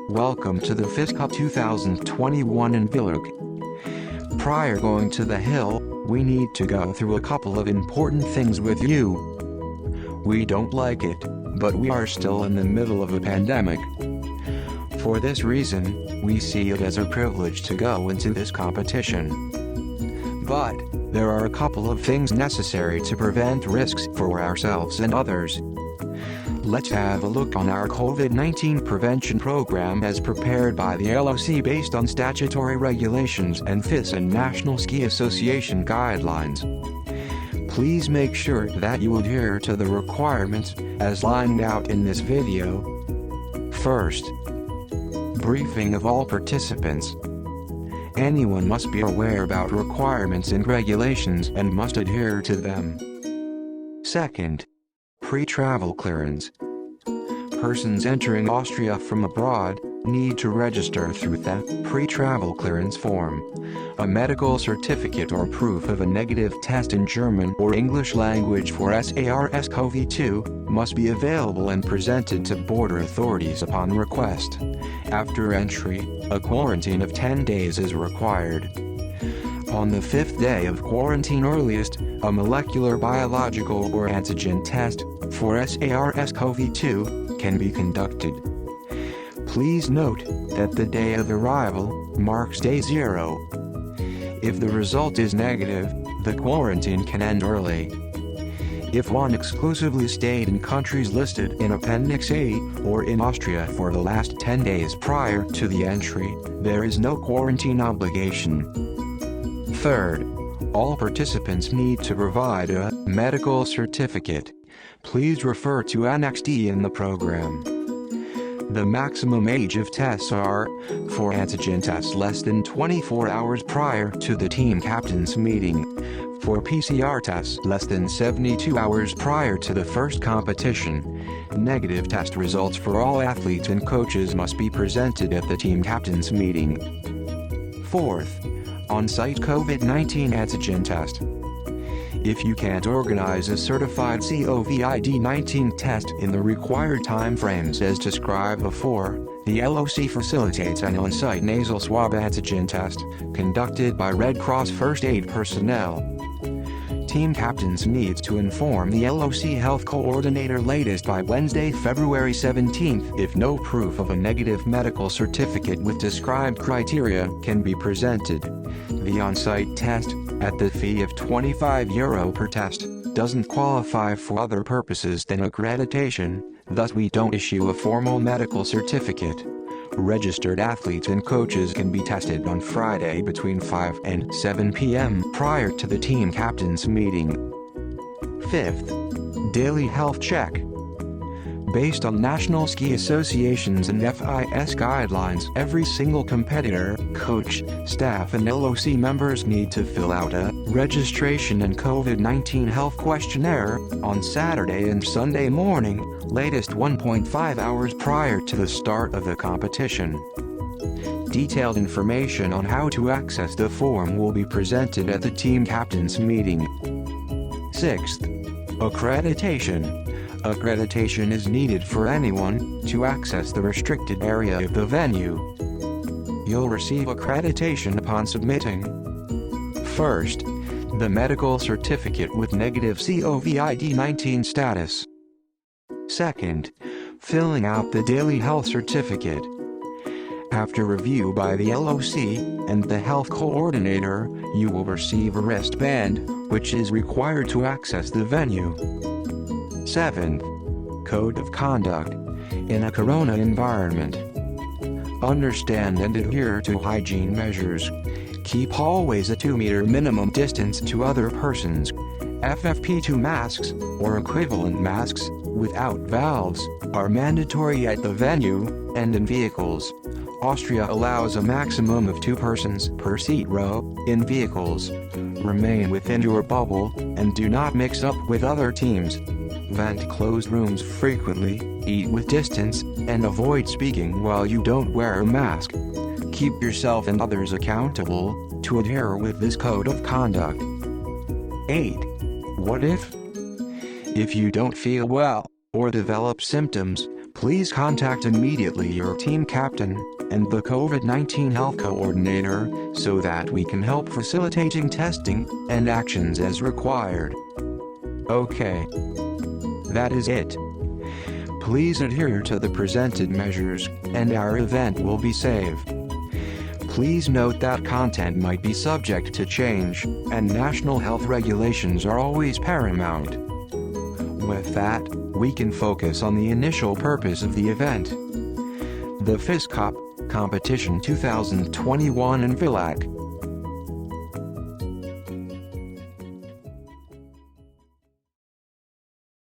Welcome to the FIS-Cup 2021 in Villach. Prior going to the hill, we need to go through a couple of important things with you. We don't like it, but we are still in the middle of a pandemic. For this reason, we see it as a privilege to go into this competition. But there are a couple of things necessary to prevent risks for ourselves and others. Let's have a look on our COVID-19 prevention program as prepared by the LOC based on statutory regulations and FIS and National Ski Association guidelines. Please make sure that you adhere to the requirements as lined out in this video. First, briefing of all participants. Anyone must be aware about requirements and regulations and must adhere to them. Second, pre-travel clearance. Persons entering Austria from abroad need to register through the pre-travel clearance form. A medical certificate or proof of a negative test in German or English language for SARS-CoV-2 must be available and presented to border authorities upon request. After entry, a quarantine of 10 days is required. On the 5th day of quarantine earliest, a molecular biological or antigen test for SARS-CoV-2 can be conducted. Please note that the day of arrival marks day 0. If the result is negative, the quarantine can end early. If one exclusively stayed in countries listed in Appendix A or in Austria for the last 10 days prior to the entry, there is no quarantine obligation. Third, all participants need to provide a medical certificate. Please refer to Annex D in the program. The maximum age of tests are, for antigen tests less than 24 hours prior to the team captain's meeting, for PCR tests less than 72 hours prior to the first competition. Negative test results for all athletes and coaches must be presented at the team captain's meeting. Fourth, on-site COVID-19 antigen test. If you can't organize a certified COVID-19 test in the required time frames as described before, the LOC facilitates an on-site nasal swab antigen test, conducted by Red Cross First Aid personnel. Team captains needs to inform the LOC health coordinator latest by Wednesday, February 17th if no proof of a negative medical certificate with described criteria can be presented. The on-site test, at the fee of €25 per test, doesn't qualify for other purposes than accreditation, thus we don't issue a formal medical certificate. Registered athletes and coaches can be tested on Friday between 5 and 7 p.m. prior to the team captain's meeting. Fifth, daily health check. Based on National Ski Associations and FIS guidelines, every single competitor, coach, staff and LOC members need to fill out a registration and COVID-19 health questionnaire on Saturday and Sunday morning, latest 1.5 hours prior to the start of the competition. Detailed information on how to access the form will be presented at the team captain's meeting. Sixth, accreditation. Accreditation is needed for anyone to access the restricted area of the venue. You'll receive accreditation upon submitting: first, the medical certificate with negative COVID-19 status. Second, filling out the daily health certificate. After review by the LOC and the health coordinator, you will receive a wristband, which is required to access the venue. Seventh, code of conduct. In a corona environment, understand and adhere to hygiene measures. Keep always a 2-meter minimum distance to other persons. FFP2 masks, or equivalent masks, without valves, are mandatory at the venue and in vehicles. Austria allows a maximum of 2 persons per seat row in vehicles. Remain within your bubble and do not mix up with other teams. Vent closed rooms frequently, eat with distance, and avoid speaking while you don't wear a mask. Keep yourself and others accountable to adhere with this code of conduct. 8. What if? If you don't feel well or develop symptoms, Please contact immediately your team captain and the COVID-19 health coordinator so that we can help facilitating testing and actions as required. Okay. That is it. Please adhere to the presented measures, and our event will be safe. Please note that content might be subject to change, and national health regulations are always paramount. With that, we can focus on the initial purpose of the event. The FIS-Cup Competition 2021 in Villach.